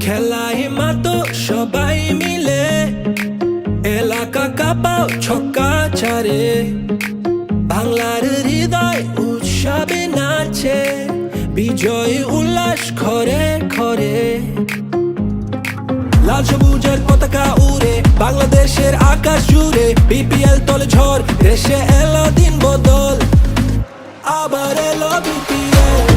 খেলায় মাতো সবাই মিলে, এলাকা কাঁপাও ছক্কা চারে। বাংলার হৃদয় উৎসবে নাচে, বিজয় উল্লাস ঘরে ঘরে। লাল সবুজের পতাকা উড়ে বাংলাদেশের আকাশ জুড়ে, বিপিএল তলে ঝড়, দেশে এলো দিন বদল, আবার এলো বিপিএল।